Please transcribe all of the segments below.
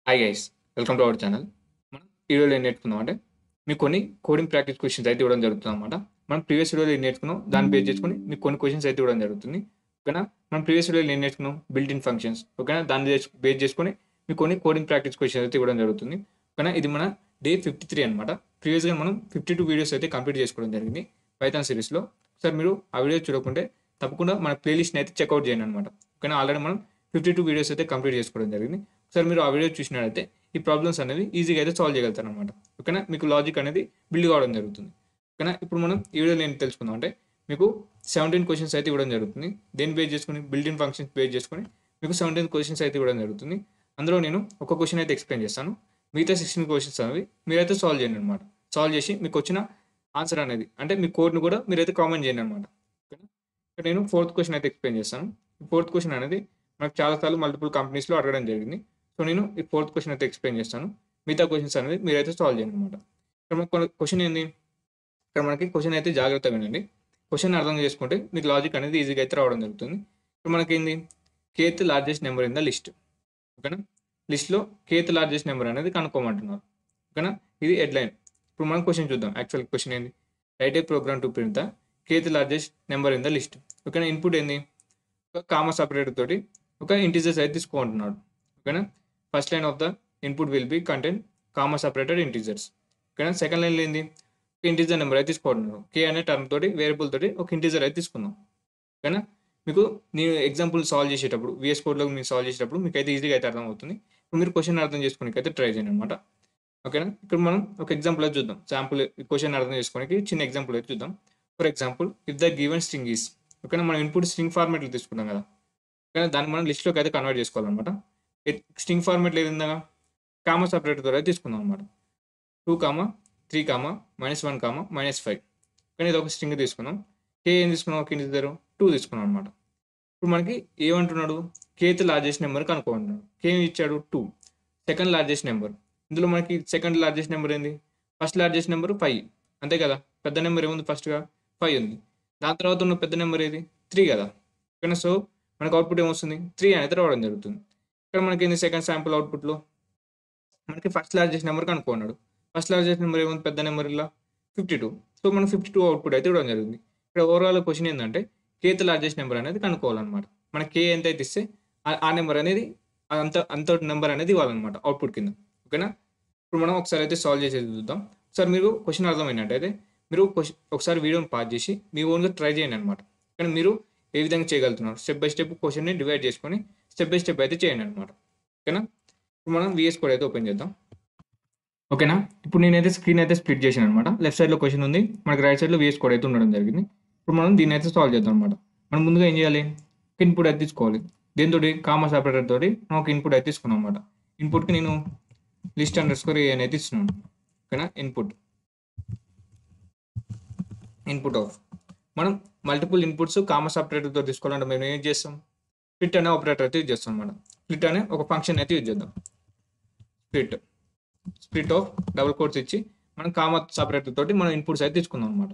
Hi guys, welcome to our channel. మనం ఈ వీడియోలో ఏం నేర్చుకుందాం అంటే మీకు కొన్ని కోడింగ్ ప్రాక్టీస్ క్వశ్చన్స్ అయితే ఇవ్వడం జరుగుతుంది అనమాట. మనం ప్రీవియస్ వీడియోలో ఏం నేర్చుకున్నాం దాన్ని బేస్ చేసుకొని మీకు కొన్ని క్వశ్చన్స్ అయితే ఇవ్వడం జరుగుతుంది. ఓకేనా? మనం ప్రీవియస్ వీడియోలో ఏం నేర్చుకున్నాం, బిల్ట్ ఇన్ ఫంక్షన్స్. ఓకేనా? దాన్ని బేస్ చేసుకొని మీకు కొన్ని కోడింగ్ ప్రాక్టీస్ క్వశ్చన్స్ అయితే ఇవ్వడం జరుగుతుంది. ఓకేనా? ఇది మన డే 53 అనమాట. ప్రీవియస్గా మనం 52 వీడియోస్ అయితే కంప్లీట్ చేసుకోవడం జరిగింది పైథాన్ సిరీస్లో. ఒకసారి మీరు ఆ వీడియో చూడకుంటే తప్పకుండా మన ప్లేలిస్ట్ని అయితే చెక్అవుట్ చేయండి అనమాట. ఓకేనా? ఆల్రెడీ మనం 52 వీడియోస్ అయితే కంప్లీట్ చేసుకోవడం జరిగింది. ఒకసారి మీరు ఆ వీడియో చూసినట్లయితే ఈ ప్రాబ్లమ్స్ అనేది ఈజీగా అయితే సాల్వ్ చేయగలుగుతారు అనమాట. ఓకేనా? మీకు లాజిక్ అనేది బిల్డ్ కావడం జరుగుతుంది. ఓకేనా? ఇప్పుడు మనం ఈ వీడియోలో ఏం తెలుసుకుందాం అంటే మీకు 17 క్వశ్చన్స్ అయితే ఇవ్వడం జరుగుతుంది. దేని బేస్ చేసుకుని, బిల్డ్ ఇన్ ఫంక్షన్స్ బేస్ చేసుకొని మీకు 17 క్వశ్చన్స్ అయితే ఇవ్వడం జరుగుతుంది. అందులో నేను ఒక క్వశ్చన్ అయితే ఎక్స్ప్లెయిన్ చేస్తాను. మిగతా 16 క్వశ్చన్స్ అనేవి మీరైతే సాల్వ్ చేయండి అనమాట. సాల్వ్ చేసి మీకు వచ్చిన ఆన్సర్ అనేది అంటే మీ కోడ్ని కూడా మీరైతే కామెంట్ చేయండి అనమాట. ఓకేనా? ఇక్కడ నేను ఫోర్త్ క్వశ్చన్ అయితే ఎక్స్ప్లెయిన్ చేస్తాను. ఈ ఫోర్త్ క్వశ్చన్ అనేది మనకు చాలాసార్లు మల్టిపుల్ కంపెనీస్లో అడగడం జరిగింది. సో నేను ఈ ఫోర్త్ క్వశ్చన్ అయితే ఎక్స్ప్లెయిన్ చేస్తాను. మిగతా క్వశ్చన్స్ అనేది మీరైతే సాల్వ్ చేయండి అనమాట. ఇక్కడ మనకు క్వశ్చన్ ఏంది, ఇక్కడ మనకి క్వశ్చన్ అయితే జాగ్రత్తగా వినండి. క్వశ్చన్ అర్థం చేసుకుంటే మీకు లాజిక్ అనేది ఈజీగా అయితే రావడం జరుగుతుంది. ఇప్పుడు మనకేంది, kth largest number in the list. ఓకేనా? లిస్ట్లో కేత్ లార్జెస్ట్ నెంబర్ అనేది కనుక్కోమంటున్నారు. ఓకేనా? ఇది హెడ్లైన్. ఇప్పుడు మనం క్వశ్చన్ చూద్దాం. యాక్చువల్ క్వశ్చన్ ఏంది, write a program to print the kth largest number in the list. ఓకేనా? ఇన్పుట్ ఏంది, ఒక కామా సపరేటర్ తోటి ఒక ఇంటీజర్స్ అయితే తీసుకోమంటున్నాడు. ఓకేనా? First line of the input will be content comma separated integers. ఓకేనా? సెకండ్ లైన్లో ఏంది, ఒక ఇంటీజర్ నెంబర్ అయితే తీసుకోంటున్నాడు. కే అనే టర్మ్ తోటి వేరియబుల్ తోటి ఒక ఇంటీజర్ అయితే తీసుకుందాం. ఓకేనా? మీకు నేను ఎగ్జాంపుల్ సాల్వ్ చేసేటప్పుడు విఎస్ కోడ్లో మీరు సాల్వ్ చేసేటప్పుడు మీకు అయితే ఈజీగా అయితే అర్థమవుతుంది. ఇప్పుడు మీరు క్వశ్చన్ అర్థం చేసుకోనికి అయితే ట్రై చేయండి అనమాట. ఓకేనా? ఇక్కడ మనం ఒక ఎగ్జాంపుల్ అయితే చూద్దాం. శాంపుల్ క్వశ్చన్ అర్థం చేసుకోనికి చిన్న ఎగ్జాంపుల్ అయితే చూద్దాం. For example, if the given string is. ఓకేనా? మనం ఇన్పుట్ స్ట్రింగ్ ఫార్మేట్లో తీసుకున్నాం కదా. కానీ దాన్ని మనం లిస్ట్లోకి అయితే కన్వర్ట్ చేసుకోవాలన్నమాట. స్ట్రింగ్ ఫార్మేట్లో ఏదిందాగా కామా సపరేటర్ ద్వారా తీసుకుందాం అనమాట. 2, 3, -1, -5. కానీ ఇది ఒక స్ట్రింగ్ తీసుకున్నాం. కే ఏం తీసుకున్నాం, ఒక ఇంటీజర్ 2 తీసుకున్నాం అనమాట. ఇప్పుడు మనకి ఏమంటున్నాడు, కేత్ లార్జెస్ట్ నెంబర్ కనుక్కోమంటున్నాడు. కే ఇచ్చాడు 2, సెకండ్ లార్జెస్ట్ నెంబర్. ఇందులో మనకి సెకండ్ లార్జెస్ట్ నెంబర్ ఏంది, ఫస్ట్ లార్జెస్ట్ నెంబర్ 5. అంతే కదా, పెద్ద నెంబర్ ఏముంది, ఫస్ట్గా 5 ఉంది. దాని తర్వాత ఉన్న పెద్ద నెంబర్ ఏది, 3 కదా. ఓకేనా? సో మనకు అవుట్పుట్ ఏమొస్తుంది, 3 అనేది రావడం జరుగుతుంది. ఇక్కడ మనకి ఏంది, సెకండ్ శాంపుల్ అవుట్పుట్లో మనకి ఫస్ట్ లార్జెస్ట్ నెంబర్ కనుక్కున్నాడు. ఫస్ట్ లార్జెస్ట్ నెంబర్ ఏముంది, పెద్ద నెంబర్ ఇలా 52. సో మనకు 52 అవుట్పుట్ అయితే ఇవ్వడం జరిగింది. ఇక్కడ ఓవరాల్ క్వశ్చన్ ఏంటంటే కేత్ లార్జెస్ట్ నెంబర్ అనేది కనుక్కోవాలన్నమాట. మన కే ఎంత అయితే ఇస్తే ఆ నెంబర్ అనేది అంత నెంబర్ అనేది ఇవ్వాలన్నమాట అవుట్పుట్ కింద. ఓకేనా? ఇప్పుడు మనం ఒకసారి అయితే సాల్వ్ చేసేది చూద్దాం. ఒకసారి మీరు క్వశ్చన్ అర్థమైనట్టయితే మీరు ఒకసారి వీడియోని పాజ్ చేసి మీ ఓన్గా ట్రై చేయండి అనమాట. కానీ మీరు ఏ విధంగా చేయగలుగుతున్నారు, స్టెప్ బై స్టెప్ క్వశ్చన్ని డివైడ్ చేసుకొని స్టెప్ బై స్టెప్ అయితే చేయండి అనమాట. ఓకేనా? ఇప్పుడు మనం విఎస్ కోడ్ అయితే ఓపెన్ చేద్దాం. ఓకేనా? ఇప్పుడు నేనైతే స్క్రీన్ అయితే స్ప్లిట్ చేశాను అనమాట. లెఫ్ట్ సైడ్లో క్వశ్చన్ ఉంది, మనకి రైట్ సైడ్లో విఎస్ కోడ్ అయితే ఉండడం జరిగింది. ఇప్పుడు మనం దీన్ని అయితే సాల్వ్ చేద్దాం అనమాట. మనం ముందుగా ఏం చేయాలి, ఇన్పుట్ అయితే తీసుకోవాలి. దీంతో కామా సపరేటర్ తోటి మనం ఒక ఇన్పుట్ అయితే తీసుకున్నాం అనమాట. ఇన్పుట్కి నేను లిస్ట్ అండర్స్కోర్ ఏ అనేది ఇస్తున్నాను. ఓకేనా? ఇన్పుట్ ఆఫ్ మనం మల్టిపుల్ ఇన్పుట్స్ కామా సపరేటర్తో తీసుకోవాలంటే మేము ఏం చేస్తాం, స్ప్లిట్ అనే ఆపరేటర్ అయితే యూజ్ చేస్తాం అనమాట. స్ప్లిట్ అనే ఒక ఫంక్షన్ అయితే యూజ్ చేద్దాం. స్ప్లిట్ ఆఫ్ డబుల్ కోట్స్ ఇచ్చి మనం కామా సపరేటర్ తోటి మనం ఇన్పుట్స్ అయితే తీసుకుందాం అనమాట.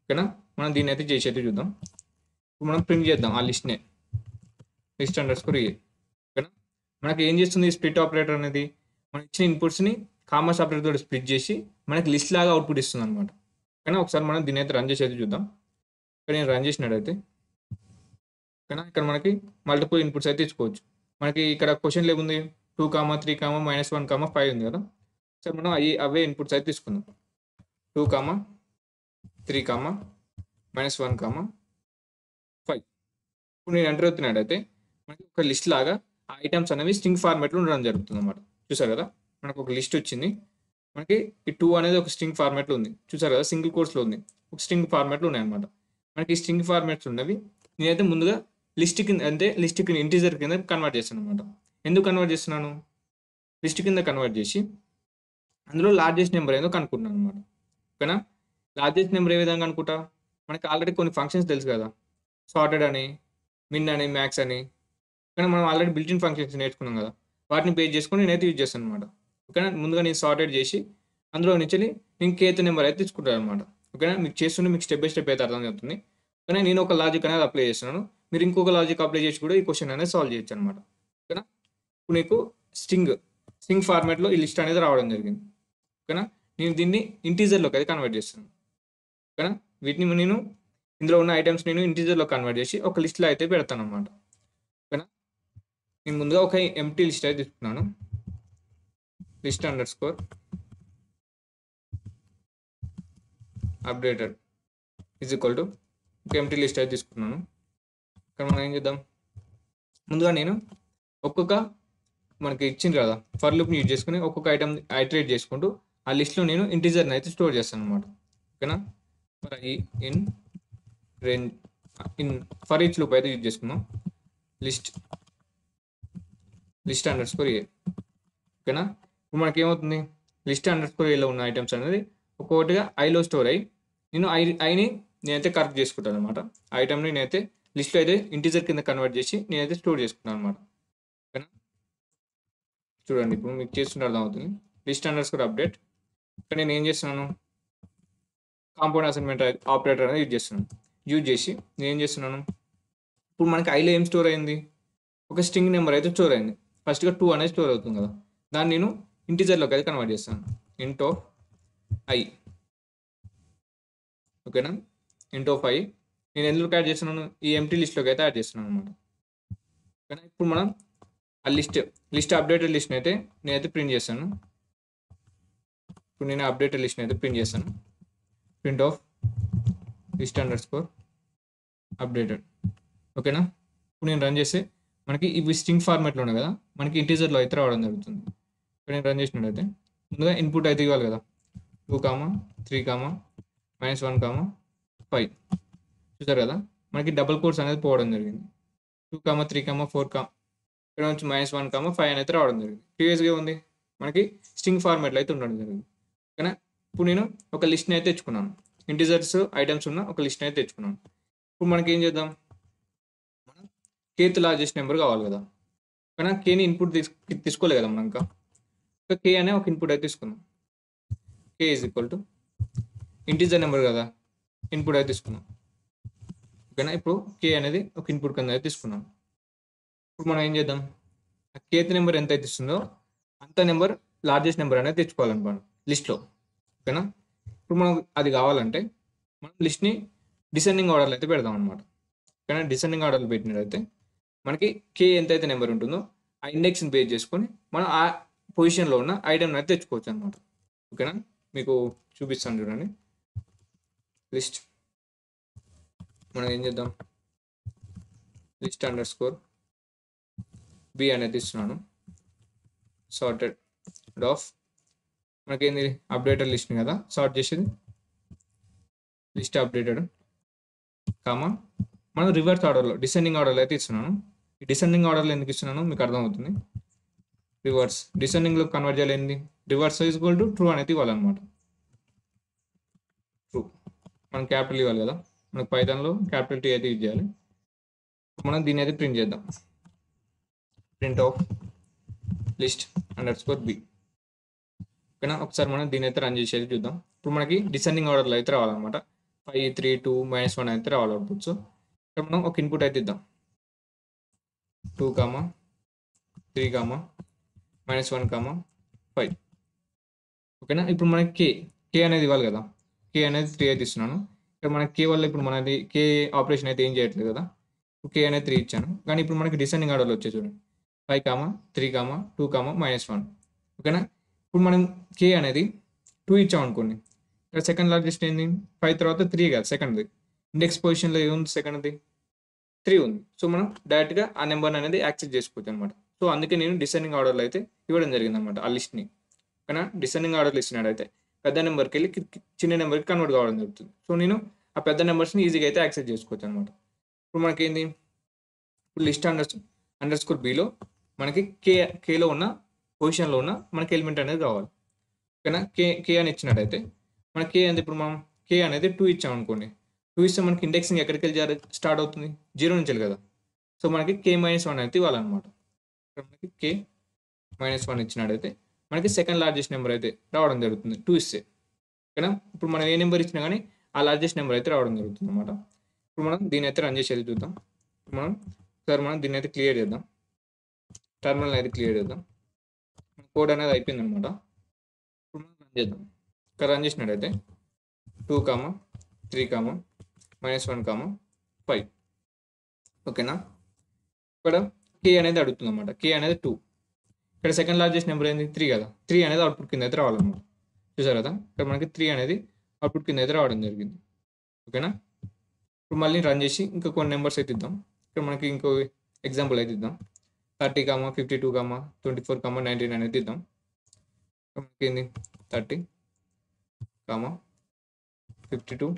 ఓకేనా? మనం దీన్ని అయితే చేసి అయితే చూద్దాం. ఇప్పుడు మనం ప్రింట్ చేద్దాం ఆ లిస్ట్ అండర్స్కోర్ ఏ. ఓకేనా? మనకి ఏం చేస్తుంది స్ప్లిట్ ఆపరేటర్ అనేది, మనం ఇచ్చిన ఇన్పుట్స్ని కామా సపరేటర్ తోటి స్ప్లిట్ చేసి మనకి లిస్ట్ లాగా అవుట్పుట్ ఇస్తుంది అనమాట. ఓకేనా? ఒకసారి మనం దీన్ని అయితే రన్ చేసి అయితే చూద్దాం. ఇక్కడ నేను రన్ చేసినట్టయితే ఓకేనా, ఇక్కడ మనకి మల్టిపుల్ ఇన్పుట్స్ అయితే తీసుకోవచ్చు. మనకి ఇక్కడ క్వశ్చన్ ఏముంది, 2, 3, -1, 5 ఉంది కదా. సో మనం అవే ఇన్పుట్స్ అయితే తీసుకుందాం. 2, 3, -1, 5. ఇప్పుడు నేను ఎంటర్ అవుతున్నట్టయితే మనకి ఒక లిస్ట్ లాగా ఆ ఐటమ్స్ అనేవి స్ట్రింగ్ ఫార్మాట్లో ఉండడం జరుగుతుంది అనమాట. చూసారు కదా, మనకు ఒక లిస్ట్ వచ్చింది. మనకి ఈ 2 అనేది ఒక స్ట్రింగ్ ఫార్మాట్లో ఉంది. చూసారు కదా, సింగిల్ కోట్స్లో ఉంది. ఒక స్ట్రింగ్ ఫార్మాట్లో ఉన్నాయన్నమాట. మనకి ఈ స్ట్రింగ్ ఫార్మాట్స్ ఉన్నవి నేనైతే ముందుగా లిస్ట్ కింద ఇంటీజర్ కింద కన్వర్ట్ చేస్తాను అనమాట. ఎందుకు కన్వర్ట్ చేస్తున్నాను, లిస్ట్ కింద కన్వర్ట్ చేసి అందులో లార్జెస్ట్ నెంబర్ ఏదో కనుక్కుంటున్నాను అనమాట. ఓకేనా? లార్జెస్ట్ నెంబర్ ఏ విధంగా అనుకుంటా, మనకి ఆల్రెడీ కొన్ని ఫంక్షన్స్ తెలుసు కదా, సార్టెడ్ అని, మిన్ అని, మ్యాక్స్ అని. కానీ మనం ఆల్రెడీ బిల్ట్ ఇన్ ఫంక్షన్స్ నేర్చుకున్నాం కదా, వాటిని బేస్ చేసుకొని నేనైతే యూజ్ చేస్తాను అనమాట. ఓకేనా? ముందుగా నేను సార్టెడ్ చేసి అందులో నుంచి నేను కేత్ నెంబర్ అయితే తీసుకుంటాను అనమాట. ఓకేనా? మీకు చేస్తుంటే మీకు స్టెప్ బై స్టెప్ అయితే అర్థం అవుతుంది. కానీ నేను ఒక లాజిక్ అనేది అప్లై చేస్తున్నాను, మీరు ఇంకొక లాజిక్ అప్లై చేసి కూడా ఈ క్వశ్చన్ అనేది సాల్వ్ చేయొచ్చు అనమాట. ఓకేనా? ఇప్పుడు నీకు స్ట్రింగ్ స్ట్రింగ్ ఫార్మాట్లో ఈ లిస్ట్ అనేది రావడం జరిగింది. ఓకేనా, నేను దీన్ని ఇంటీజర్లోకి అయితే కన్వర్ట్ చేస్తాను. ఓకేనా, వీటిని నేను ఇందులో ఉన్న ఐటమ్స్ నేను ఇంటీజర్లో కన్వర్ట్ చేసి ఒక లిస్ట్లో అయితే పెడతాను అనమాట. ఓకేనా, నేను ముందుగా ఒక ఎంటీ లిస్ట్ అయితే తీసుకున్నాను. List under score updated is equal to ఒక ఎంటీ లిస్ట్ అయితే తీసుకున్నాను. ఇక్కడ మనం ఏం చేద్దాం, ముందుగా నేను ఒక్కొక్క మనకి ఇచ్చింది కదా ఫర్ లూప్ని యూజ్ చేసుకుని ఒక్కొక్క ఐటమ్ ఐటరేట్ చేసుకుంటూ ఆ లిస్ట్లో నేను ఇంటీజర్ని అయితే స్టోర్ చేస్తాను అనమాట. ఓకేనా, మరి in range in for each loop అయితే యూజ్ చేసుకుందాం. లిస్ట్ అండర్ స్కోర్ ఏ. ఓకేనా, ఇప్పుడు మనకి ఏమవుతుంది, లిస్ట్ అండర్ స్కోర్ ఏలో ఉన్న ఐటమ్స్ అనేది ఒక్కొక్కటిగా ఐలో స్టోర్ అయ్యి నేను ఐని నేనైతే కరెక్ట్ చేసుకుంటాను అనమాట. ఐటమ్ని నేనైతే లిస్ట్లో అయితే ఇంటీజర్ కింద కన్వర్ట్ చేసి నేనైతే స్టోర్ చేసుకుంటాను అనమాట. ఓకేనా, చూడండి ఇప్పుడు మీకు చేస్తుంటే అర్థమవుతుంది. లిస్ట్ అండర్ స్కోర్ అప్డేట్, ఇక్కడ నేను ఏం చేస్తున్నాను, కాంపౌండ్ అసైన్మెంట్ ఆపరేటర్ అనేది యూజ్ చేసి నేను ఏం చేస్తున్నాను, ఇప్పుడు మనకి ఐలో ఏం స్టోర్ అయింది, ఒక స్ట్రింగ్ నెంబర్ అయితే స్టోర్ అయింది. ఫస్ట్గా 2 అనేది స్టోర్ అవుతుంది కదా, దాన్ని నేను ఇంటీజర్లోకి అయితే కన్వర్ట్ చేస్తాను. ఇంట్ ఆఫ్ ఐ. ఓకేనా, ఇంట్ ఆఫ్ ఐ నేను ఎందులోకి యాడ్ చేస్తున్నాను, ఈ ఎంటీ లిస్ట్లోకి అయితే యాడ్ చేస్తున్నాను అనమాట. ఓకేనా, ఇప్పుడు మనం ఆ లిస్ట్ అప్డేటెడ్ లిస్ట్ని అయితే నేనైతే ప్రింట్ చేస్తాను. ఇప్పుడు నేను అప్డేటెడ్ లిస్ట్ని అయితే ప్రింట్ చేస్తాను. Print of list under score updated. ఓకేనా, ఇప్పుడు నేను రన్ చేస్తే మనకి ఇవి స్ట్రింగ్ ఫార్మాట్లో ఉన్నాయి కదా, మనకి ఇంటీజర్లో అయితే రావడం జరుగుతుంది. ఇప్పుడు నేను రన్ చేసినట్టయితే ముందుగా ఇన్పుట్ అయితే ఇవ్వాలి కదా, 2, 3, -1, 5. చూసారు కదా, మనకి డబుల్ కోట్స్ అనేది పోవడం జరిగింది. 2, 3, 4 ఇక్కడ నుంచి -1, 5 అనేది రావడం జరిగింది. ప్రీవియస్గా ఉంది మనకి స్ట్రింగ్ ఫార్మాట్లో అయితే ఉండడం జరిగింది. ఓకేనా, ఇప్పుడు నేను ఒక లిస్ట్ని అయితే తెచ్చుకున్నాను, ఇంటీజర్స్ ఐటమ్స్ ఉన్న ఒక లిస్ట్ని అయితే తెచ్చుకున్నాను. ఇప్పుడు మనకి ఏం చేద్దాం, మనం కేత్ లార్జెస్ట్ నెంబర్ కావాలి కదా, కానీ కేని ఇన్పుట్ తీసుకోలేదు కదా మనం ఇంకా కే అనే ఒక ఇన్పుట్ అయితే తీసుకుందాం. K is equal to integer number కదా, ఇన్పుట్ అయితే తీసుకున్నాం. ఓకేనా, ఇప్పుడు కే అనేది ఒక ఇన్పుట్ కింద అయితే తీసుకున్నాం. ఇప్పుడు మనం ఏం చేద్దాం, ఆ కేత్ నెంబర్ ఎంత అయితే ఇస్తుందో అంత నెంబర్ లార్జెస్ట్ నెంబర్ అనేది తెచ్చుకోవాలనుకోండి లిస్ట్లో. ఓకేనా, ఇప్పుడు మనం అది కావాలంటే మనం లిస్ట్ని డిసెండింగ్ ఆర్డర్లో అయితే పెడదాం అనమాట. ఓకేనా, డిసెండింగ్ ఆర్డర్లో పెట్టినట్టయితే మనకి కే ఎంతైతే నెంబర్ ఉంటుందో ఆ ఇండెక్స్ని బేస్ చేసుకొని మనం ఆ పొజిషన్లో ఉన్న ఐటమ్ అయితే తెచ్చుకోవచ్చు అనమాట. ఓకేనా, మీకు చూపిస్తాను చూడండి. లిస్ట్ మనం ఏం చేద్దాం, లిస్ట్ అండర్ స్కోర్ బి అనేది ఇస్తున్నాను. సార్టెడ్ ఆఫ్ మనకేంది అప్డేటెడ్ లిస్ట్ కదా సార్ట్ చేసేది, లిస్ట్ అప్డేటెడ్ కామా మనం రివర్స్ ఆర్డర్లో డిసెండింగ్ ఆర్డర్లో అయితే ఇస్తున్నాను. ఈ డిసెండింగ్ ఆర్డర్లో ఎందుకు ఇస్తున్నాను మీకు అర్థమవుతుంది. రివర్స్ డిసెండింగ్లో కన్వర్ట్ చేయాలి, reverse is equal to true అనేది ఇవ్వాలన్నమాట. ట్రూ మనం క్యాపిటల్ ఇవ్వాలి కదా, మనకు పైథాన్లో క్యాపిటల్ టీ అయితే యూజ్ చేయాలి. మనం దీన్ని అయితే ప్రింట్ చేద్దాం. Print of list underscore B. ఓకేనా, ఒకసారి మనం దీని అయితే రన్ చేసేది చూద్దాం. ఇప్పుడు మనకి డిసెండింగ్ ఆర్డర్లో అయితే రావాలన్నమాట. 5, 3, 2, -1 అయితే రావాలి అవుట్పుట్స్. ఇక్కడ మనం ఒక ఇన్పుట్ అయితే ఇద్దాం, 2, 3, -1, 5. ఓకేనా, ఇప్పుడు మనకి కే అనేది ఇవ్వాలి కదా, కే అనేది 3 అయితే ఇస్తున్నాను. ఇక్కడ మనకి కే వల్ల ఇప్పుడు మనది కే ఆపరేషన్ అయితే ఏం చేయట్లేదు కదా, కే అనేది 3 ఇచ్చాను. కానీ ఇప్పుడు మనకి డిసెండింగ్ ఆర్డర్లో వచ్చే చూడండి 5, 3, 2, -1. ఓకేనా, ఇప్పుడు మనం కే అనేది 2 ఇచ్చామనుకోండి, ఇక్కడ సెకండ్ లార్జెస్ట్ ఏంది 5 తర్వాత 3 కాదు, సెకండ్ది ఇండెక్స్ పొజిషన్లో ఏముంది, సెకండ్ది 3 ఉంది. సో మనం డైరెక్ట్గా ఆ నెంబర్ అనేది యాక్సెస్ చేసుకోవచ్చు అనమాట. సో అందుకే నేను డిసెండింగ్ ఆర్డర్లో అయితే ఇవ్వడం జరిగింది అనమాట ఆ లిస్ట్ని. కానీ డిసెండింగ్ ఆర్డర్లో ఇచ్చినాడైతే పెద్ద నెంబర్కి వెళ్ళి చిన్న నెంబర్కి కన్వర్ట్ కావడం జరుగుతుంది. సో నేను ఆ పెద్ద నెంబర్స్ని ఈజీగా అయితే యాక్సెస్ చేసుకోవచ్చు అనమాట. ఇప్పుడు మనకేంది, ఇప్పుడు లిస్ట్ అండర్ స్కోర్ బిలో మనకి కేలో ఉన్న పొజిషన్లో ఉన్న మనకి ఎలిమెంట్ అనేది కావాలి. ఓకేనా, కే అని ఇచ్చినట్టయితే మనకి కే అనేది ఇప్పుడు మనం కే అనేది 2 ఇచ్చామనుకోండి, 2 ఇస్తే మనకి ఇండెక్సింగ్ ఎక్కడికి వెళ్ళి స్టార్ట్ అవుతుంది, 0 నుంచి వెళ్ళి కదా. సో మనకి కే -1 అయితే ఇవ్వాలన్నమాట. మనకి కే -1 ఇచ్చినట్టయితే మనకి సెకండ్ లార్జెస్ట్ నెంబర్ అయితే రావడం జరుగుతుంది 2 ఇస్తే. ఓకేనా, ఇప్పుడు మనం ఏ నెంబర్ ఇచ్చినా కానీ ఆ లార్జెస్ట్ నెంబర్ అయితే రావడం జరుగుతుంది అనమాట. ఇప్పుడు మనం దీని అయితే రన్ చేసేది చూద్దాం. మనం దీన్ని అయితే క్లియర్ చేద్దాం, టర్మినల్ అయితే క్లియర్ చేద్దాం. కోడ్ అనేది అయిపోయింది అనమాట. ఇప్పుడు మనం రన్ చేద్దాం. ఇక్కడ రన్ చేసినట్టయితే 2, 3, -1, 5. ఓకేనా. ఇక్కడ కే అనేది అడుగుతుంది అనమాట. కే అనేది 2. ఇక్కడ సెకండ్ లార్జెస్ట్ నెంబర్ ఏంది 3 కదా. 3 అనేది అవుట్పుట్ కింద అయితే రావాలన్నమాట. చూసారు కదా, ఇక్కడ మనకి 3 అనేది అవుట్పుట్ కింద అయితే రావడం జరిగింది. ఓకేనా. ఇప్పుడు మళ్ళీ రన్ చేసి ఇంకా కొన్ని నెంబర్స్ అయితే ఇద్దాం. ఇక్కడ మనకి ఇంకో ఎగ్జాంపుల్ అయితే ఇద్దాం. 30, 52, 24, 19 అనేది ఇద్దాం. మనకి ఏంది 30, 52,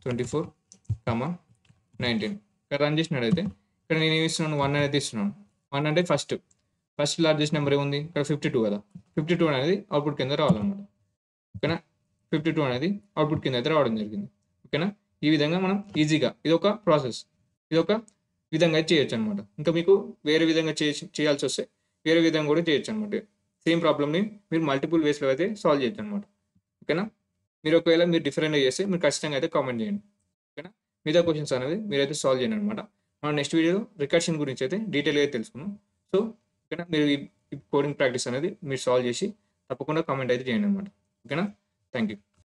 24, 19. ఇక్కడ రన్ చేసినట్టయితే ఇక్కడ నేను ఏమి ఇస్తున్నాను, 1 అనేది ఇస్తున్నాను. 1 అంటే ఫస్ట్ లార్జెస్ట్ నెంబర్ ఏముంది ఇక్కడ 52 కదా. 52 అనేది అవుట్పుట్ కింద రావాలన్నమాట. ఓకేనా. 52 అనేది అవుట్పుట్ కింద అయితే రావడం జరిగింది. ఓకేనా. ఈ విధంగా మనం ఈజీగా ఇది ఒక ప్రాసెస్, ఇది ఒక విధంగా అయితే చేయొచ్చు అనమాట. ఇంకా మీకు వేరే విధంగా చేయాల్సి వస్తే వేరే విధంగా కూడా చేయొచ్చు అనమాట. సేమ్ ప్రాబ్లమ్ని మీరు మల్టిపుల్ వేస్లో అయితే సాల్వ్ చేయొచ్చు అనమాట. ఓకేనా. మీరు ఒకవేళ మీరు డిఫరెంట్గా చేస్తే మీరు ఖచ్చితంగా అయితే కామెంట్ చేయండి. ఓకేనా. మిగతా క్వశ్చన్స్ అనేది మీరైతే సాల్వ్ చేయండి అనమాట. మనం నెక్స్ట్ వీడియోలో రికర్షన్ గురించి అయితే డీటెయిల్గా తెలుసుకున్నాం. సో ఓకేనా, మీరు ఈ కోడింగ్ ప్రాక్టీస్ అనేది మీరు సాల్వ్ చేసి తప్పకుండా కామెంట్ అయితే చేయండి అనమాట. ఓకేనా. Thank you.